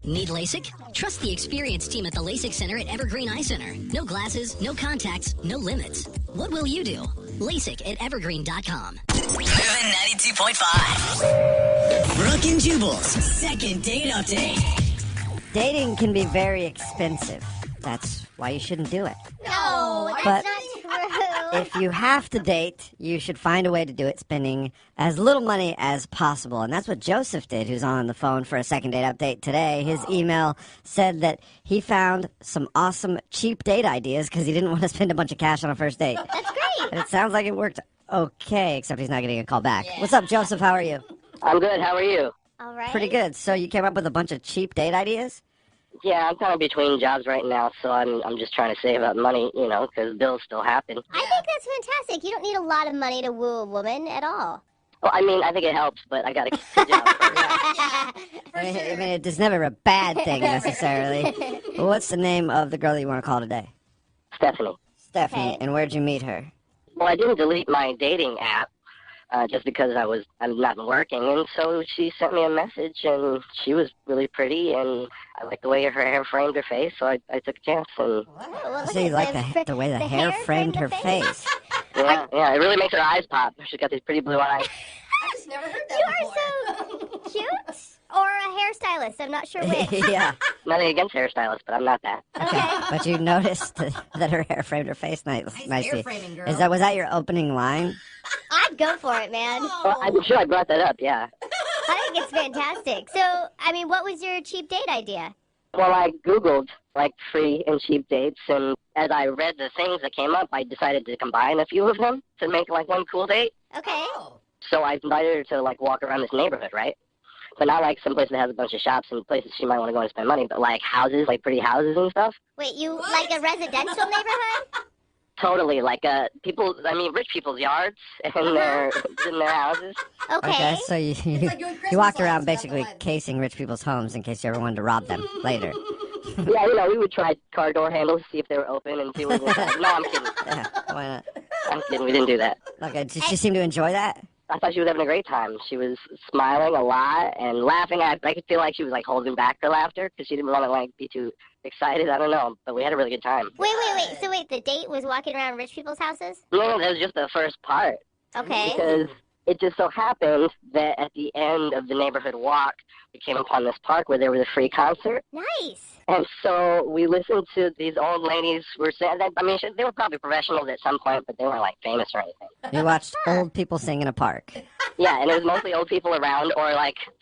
Need LASIK? Trust the experienced team at the LASIK Center at Evergreen Eye Center. No glasses, no contacts, no limits. What will you do? LASIK at evergreen.com. Moving 92.5. Brooke and Jubal's second date update. Dating can be very expensive. That's why you shouldn't do it. No, But that's not true. if you have to date, you should find a way to do it spending as little money as possible. And that's what Joseph did, who's on the phone for a second date update today. His email said that he found some awesome cheap date ideas because he didn't want to spend a bunch of cash on a first date. That's great. And it sounds like it worked okay, except he's not getting a call back. What's up, Joseph? How are you? I'm good. How are you? All right. Pretty good. So you came up with a bunch of cheap date ideas? Yeah, I'm kind of between jobs right now, so I'm just trying to save up money, because bills still happen. I think that's fantastic. You don't need a lot of money to woo a woman at all. Well, I think it helps, but I got to keep the job first. I mean, it's never a bad thing necessarily. Well, what's the name of the girl that you want to call today? Stephanie. Stephanie. Okay. And where'd you meet her? Well, I didn't delete my dating app just because I'm not working, and so she sent me a message, and she was really pretty, and I liked the way her hair framed her face, so I took a chance. And Well, So you like the way the hair framed her face. yeah, it really makes her eyes pop. She's got these pretty blue eyes. I just never heard that You before. are so cute. Or a hairstylist. I'm not sure which. Yeah. Nothing against hairstylists, but I'm not that. Okay. But you noticed that her hair framed her face nicely. hair framing, girl. Was that your opening line? I'd go for it, man. Well, I'm sure I brought that up, yeah. I think it's fantastic. So, what was your cheap date idea? Well, I Googled, free and cheap dates, and as I read the things that came up, I decided to combine a few of them to make, one cool date. Okay. So I invited her to, walk around this neighborhood, right? But not, some place that has a bunch of shops and places she might want to go and spend money, but, houses, pretty houses and stuff. Wait, you like a residential neighborhood? Totally, rich people's yards and their houses. Okay. So you like doing you walked Christmas around lights, basically that's the vibe. casing rich people's homes in case you ever wanted to rob them later. Yeah, we would try car door handles to see if they were open and see what was inside. No, I'm kidding. Yeah, why not? I'm kidding. We didn't do that. Okay, did she seem to enjoy that? I thought she was having a great time. She was smiling a lot and laughing. I could feel like she was holding back her laughter because she didn't want to be too excited. I don't know, but we had a really good time. Wait. So the date was walking around rich people's houses? No, that was just the first part. Okay. Because it just so happened that at the end of the neighborhood walk, we came upon this park where there was a free concert. Nice. And so we listened to these old ladies who were saying that, they were probably professionals at some point, but they weren't famous or anything. You watched old people sing in a park. Yeah, and it was mostly old people around or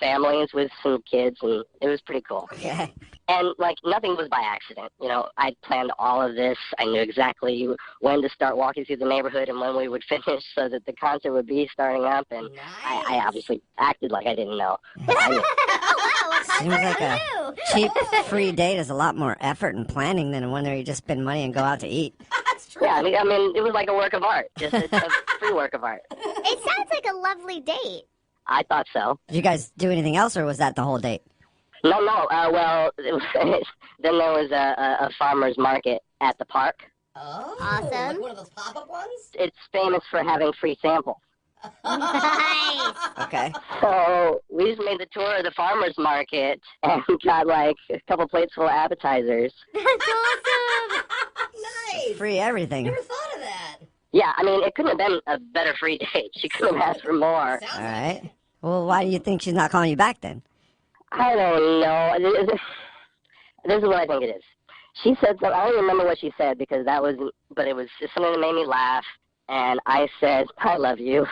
families with some kids, and it was pretty cool. Yeah. And nothing was by accident. I planned all of this. I knew exactly when to start walking through the neighborhood and when we would finish so that the concert would be starting up. And I obviously acted like I didn't know. But I knew. Oh, wow. Seems like a cheap free date is a lot more effort and planning than one where you just spend money and go out to eat. That's true. Yeah, it was like a work of art. Just a free work of art. It sounds like a lovely date. I thought so. Did you guys do anything else, or was that the whole date? No. Well, then there was a farmer's market at the park. Oh, Awesome. Like one of those pop-up ones? It's famous for having free samples. Nice. Okay. So we just made the tour of the farmer's market and got a couple plates full of appetizers. That's awesome. Nice. Free everything. Never thought of that. Yeah, it couldn't have been a better free date. She couldn't have asked for more. Sounds All right. Well, why do you think she's not calling you back then? I don't know. This is what I think it is. She said something. I don't remember what she said but it was just something that made me laugh. And I said, I love you.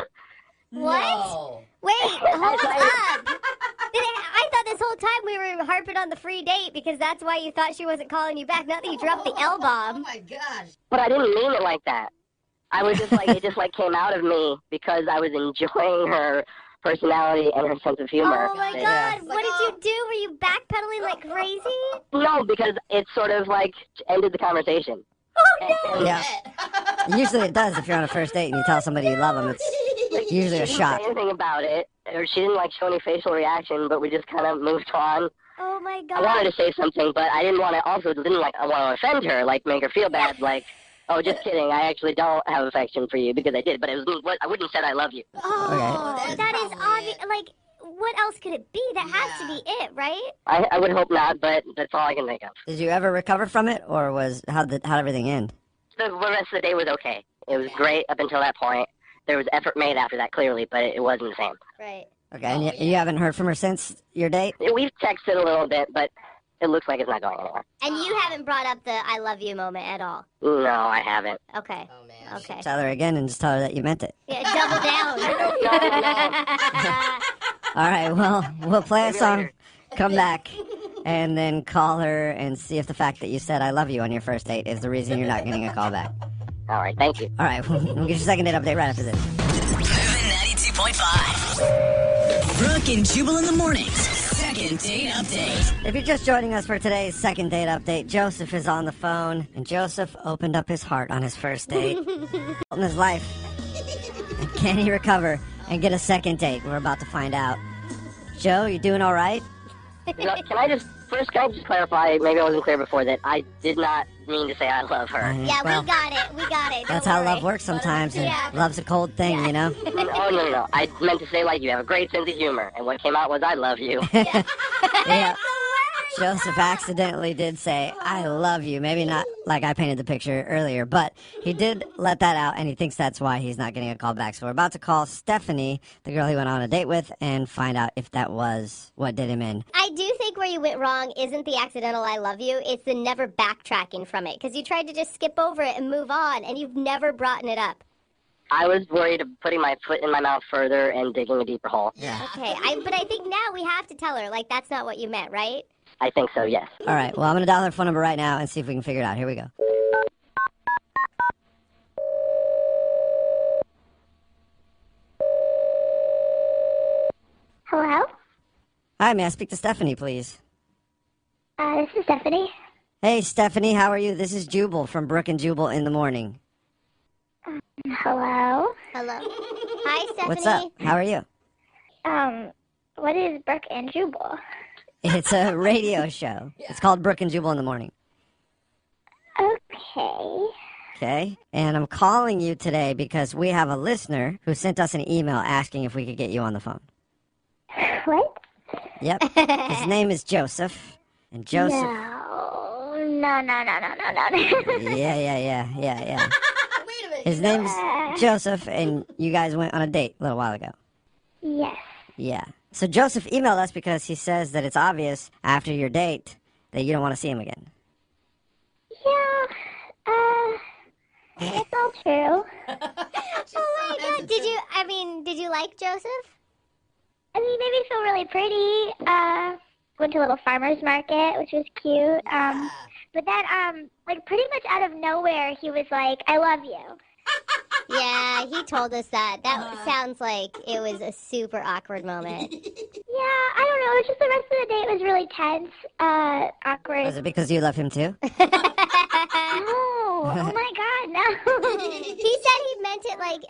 What? No. Wait, hold up. I thought this whole time we were harping on the free date because that's why you thought she wasn't calling you back. Not that you dropped the Oh L-bomb. my gosh. But I didn't mean it like that. I was just it just came out of me because I was enjoying her personality and her sense of humor. Oh my Yeah. God! What did you do? Were you backpedaling like crazy? No, because it sort of ended the conversation. Oh no! Yeah. Usually it does if you're on a first date and you tell somebody you love them. It's usually a She didn't shock. say anything about it, or she didn't show any facial reaction, but we just kind of moved on. Oh my I wanted God! to say something, but I didn't want to. Also, didn't I want to offend her, make her feel bad, oh, just kidding. I actually don't have affection for you because I did, but I wouldn't have said I love you. Oh, Okay. that is That's obvious. probably What what else could it be? That has to be it, right? I would hope not, but that's all I can think of. Did you ever recover from it, or how'd everything end? The rest of the day was okay. It was great up until that point. There was effort made after that, clearly, but it wasn't the same. Right. Okay, and you haven't heard from her since your date? We've texted a little bit, but it looks like it's not going anywhere. And you haven't brought up the I love you moment at all? No, I haven't. Okay. Oh, man. Okay. Tell her again and just tell her that you meant it. Yeah, double down. All right, well, we'll play a Maybe song, later. come back, and then call her and see if the fact that you said I love you on your first date is the reason you're not getting a call back. All right, thank you. All right, we'll get your second date update right after this. Moving 92.5. Brooke and Jubal in the mornings. Second date update. If you're just joining us for today's second date update, Joseph is on the phone, and Joseph opened up his heart on his first date in his life. And can he recover and get a second date? We're about to find out. Joe, you doing all right? Can I just clarify, maybe I wasn't clear before, that I did not mean to say I love her. Yeah, Well, we got it. Don't that's how worry. love works sometimes, and Yeah. love's a cold thing, you know? Oh, no. I meant to say, like, you have a great sense of humor, and what came out was I love you. Yeah. Joseph accidentally did say, I love you. Maybe not like I painted the picture earlier, but he did let that out, and he thinks that's why he's not getting a call back. So we're about to call Stephanie, the girl he went on a date with, and find out if that was what did him in. I do think where you went wrong isn't the accidental I love you, it's the never backtracking from it. Because you tried to just skip over it and move on, and you've never brought it up. I was worried of putting my foot in my mouth further and digging a deeper hole. Yeah. Okay, but I think now we have to tell her, like, that's not what you meant, right? I think so, yes. All right, well, I'm going to dial her phone number right now and see if we can figure it out. Here we go. Hello? Hi, may I speak to Stephanie, please? This is Stephanie. Hey, Stephanie, how are you? This is Jubal from Brooke and Jubal in the Morning. Hello? Hello. Hi, Stephanie. What's up? How are you? What is Brooke and Jubal? It's a radio show. It's called Brooke and Jubal in the Morning. Okay. Okay? And I'm calling you today because we have a listener who sent us an email asking if we could get you on the phone. What? Yep. His name is Joseph. And Joseph... No. Yeah. Wait a minute. His name's Joseph, and you guys went on a date a little while ago. Yes. Yeah. So Joseph emailed us because he says that it's obvious after your date that you don't want to see him again. Yeah, it's all true. Oh my God! Did you like Joseph? I mean, made me feel really pretty. Went to a little farmer's market, which was cute. But then, like, pretty much out of nowhere, he was like, I love you. Yeah, he told us that. That sounds like it was a super awkward moment. Yeah, I don't know. It's just the rest of the date was really tense, awkward. Was it because you love him too? Oh my God, no. He said he meant it like,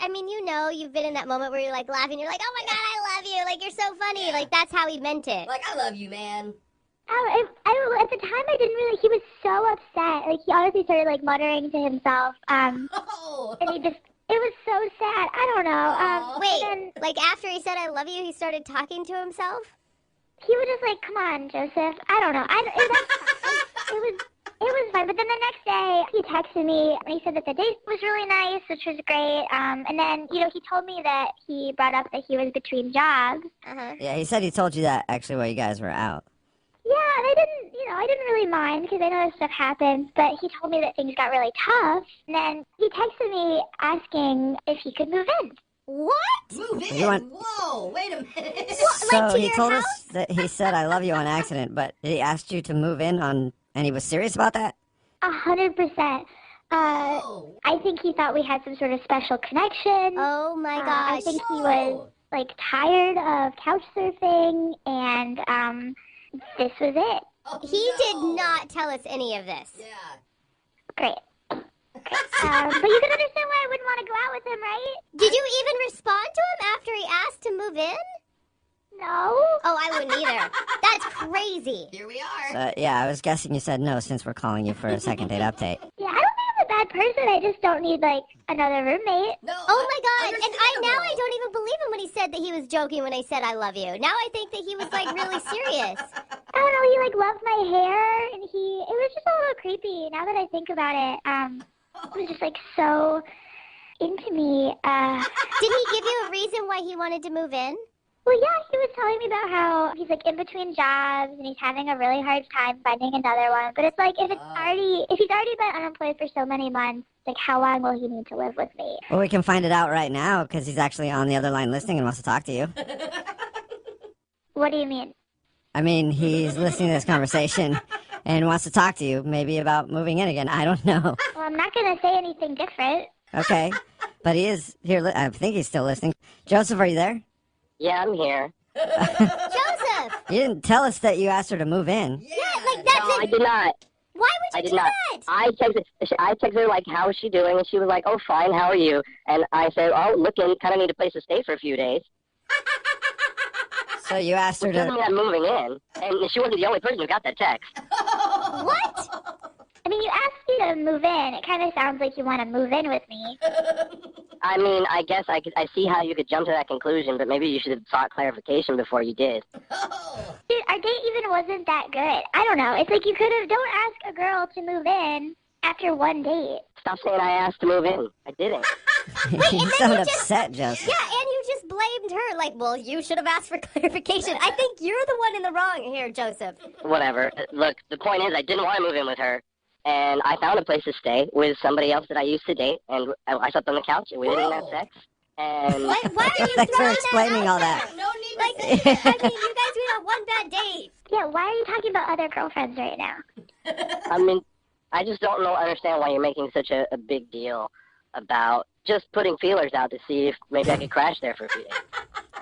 you've been in that moment where you're like laughing, you're like, oh my God, I love you, like you're so funny, like that's how he meant it. Like, I love you, man. I don't know. At the time, I didn't really. He was so upset. Like he honestly started like muttering to himself. Oh. And it was so sad. I don't know. Wait, and then like after he said I love you, he started talking to himself? he was just like, "Come on, Joseph." I don't know. It was fun. But then the next day, he texted me and he said that the date was really nice, which was great. And then he told me that he brought up that he was between jobs. Yeah, he said he told you that actually while you guys were out. Yeah, and I didn't really mind because I know this stuff happens, but he told me that things got really tough. And then he texted me asking if he could move in. What? Move in. You want- Whoa, wait a minute. So like to he your told house? us that he said I love you on accident, but he asked you to move in on, and he was serious about that? 100%. Oh. I think he thought we had some sort of special connection. Oh my I gosh. think he was like tired of couch surfing, and this was it. Oh, He no. did not tell us any of this. Yeah. Great. But you can understand why I wouldn't want to go out with him, right? Did you even respond to him after he asked to move in? No. Oh, I wouldn't either. That's crazy. Here we are. Yeah, I was guessing you said no since we're calling you for a second date update. Yeah, I don't think I'm the bad person. I just don't need, like, another roommate. No. Oh my God! And now I understandable. don't even believe him when he said that he was joking when I said I love you. Now I think that he was like really serious. I don't know, he, like, loved my hair, and it was just a little creepy. Now that I think about it, he was just, like, so into me. Did he give you a reason why he wanted to move in? Well, yeah, he was telling me about how he's, like, in between jobs, and he's having a really hard time finding another one. But it's like, if he's already been unemployed for so many months, like, how long will he need to live with me? Well, we can find it out right now because he's actually on the other line listening and wants to talk to you. What do you mean? I mean, he's listening to this conversation and wants to talk to you, maybe about moving in again. I don't know. Well, I'm not going to say anything different. Okay. But he is here. I think he's still listening. Joseph, are you there? Yeah, I'm here. Joseph! You didn't tell us that you asked her to move in. Yeah, like that's No, I it. did not. Why I would you did do not. that? I texted her, like, how is she doing? And she was like, oh, fine, how are you? And I said, oh, looking, kind of need a place to stay for a few days. So you asked her Doesn't to... mean I'm moving in. And she wasn't the only person who got that text. What? I mean, you asked me to move in. It kind of sounds like you want to move in with me. I mean, I guess I see how you could jump to that conclusion, but maybe you should have sought clarification before you did. Dude, our date even wasn't that good. I don't know. It's like you could have... Don't ask a girl to move in after one date. Stop saying I asked to move in. I didn't. You sound upset, Joseph. Yeah, and you just blamed her. Like, well, you should have asked for clarification. I think you're the one in the wrong here, Joseph. Whatever. Look, the point is I didn't want to move in with her. And I found a place to stay with somebody else that I used to date. And I slept on the couch and we didn't even have sex. And Why are you Thanks for throwing explaining that all out that. there? No need like, to say that. I mean, you guys went on one bad date. Yeah, why are you talking about other girlfriends right now? I mean, I just don't understand why you're making such a big deal about just putting feelers out to see if maybe I could crash there for a few days.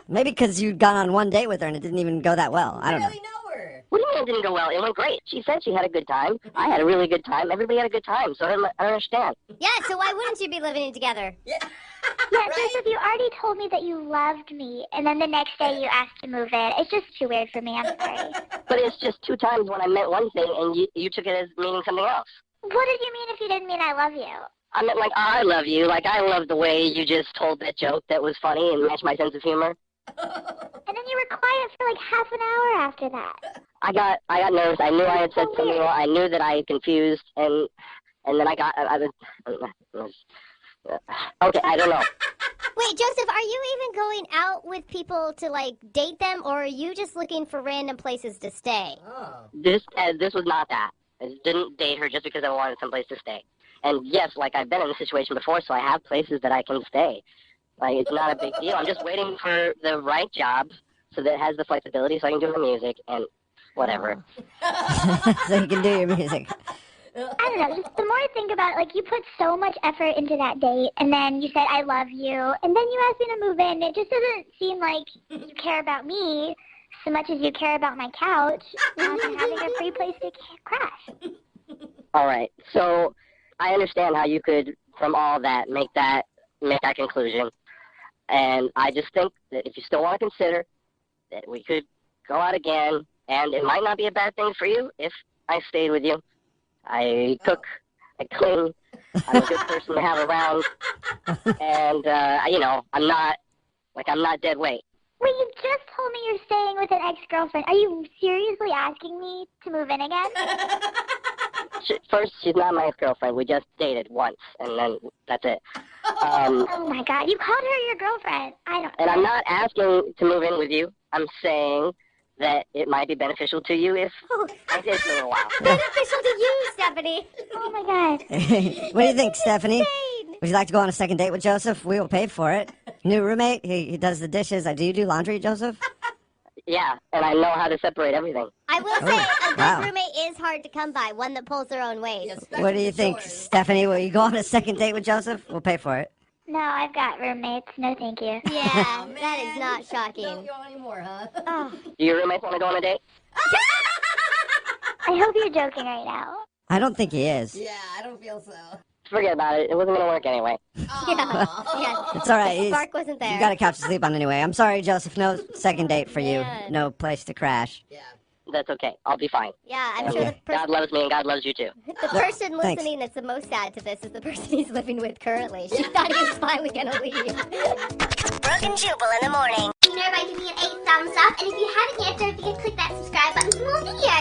Maybe because you'd gone on one date with her and it didn't even go that well. I don't know. Barely know her. What do you mean it didn't go well? It went great. She said she had a good time. I had a really good time. Everybody had a good time. So I don't understand. Yeah, so why wouldn't you be living together? Yeah, Right? Joseph, you already told me that you loved me, and then the next day you asked to move in. It's just too weird for me. I'm sorry. But it's just 2 times when I meant one thing and you took it as meaning something else. What did you mean if you didn't mean I love you? I meant like, I love you. Like, I love the way you just told that joke that was funny and matched my sense of humor. And then you were quiet for like half an hour after that. I got nervous. I knew I had said something wrong. I knew that I had confused, and then I was okay, I don't know. Wait, Joseph, are you even going out with people to, like, date them, or are you just looking for random places to stay? Oh. This was not that. I didn't date her just because I wanted someplace to stay. And yes, like, I've been in this situation before, so I have places that I can stay. Like, it's not a big deal. I'm just waiting for the right job so that it has the flexibility so I can do my music and whatever. So you can do your music. I don't know. Just the more I think about it, like, you put so much effort into that date, and then you said, I love you, and then you asked me to move in. It just doesn't seem like you care about me so much as you care about my couch and having a free place to crash. All right. So I understand how you could, from all that, make that conclusion. And I just think that if you still want to consider that we could go out again, and it might not be a bad thing for you if I stayed with you. I cook, I clean, I'm a good person to have around, and, I'm not dead weight. Wait, you just told me you're staying with an ex-girlfriend. Are you seriously asking me to move in again? First, she's not my ex-girlfriend. We just dated once, and then that's it. Oh my God, you called her your girlfriend. I don't. And I'm not asking to move in with you. I'm saying that it might be beneficial to you if I did for a little while. Beneficial to you, Stephanie. Oh my God. What do you think, Stephanie? Would you like to go on a second date with Joseph? We will pay for it. New roommate, he does the dishes. Do you do laundry, Joseph? Yeah, and I know how to separate everything. I will say, a good wow. roommate is hard to come by, one that pulls their own weight. Yes, What do you think, Stephanie? Will you go on a second date with Joseph? We'll pay for it. No, I've got roommates. No, thank you. Yeah, that is not Don't shocking. go anymore, huh? Oh, Do your roommates want to go on a date? I hope you're joking right now. I don't think he is. Yeah, I don't feel so. Forget about it. It wasn't going to work anyway. Aw. It's all right. Spark wasn't there. You got a couch to sleep on anyway. I'm sorry, Joseph. No second date for you. Man. No place to crash. Yeah. that's okay. I'll be fine. Yeah, I'm sure the God loves me and God loves you too. The person listening that's the most sad to this is the person he's living with currently. She thought he was finally going to leave. Brooke and Jubal in the morning. You know by giving it a thumbs up, and if you haven't yet, don't forget to click that subscribe button for more videos.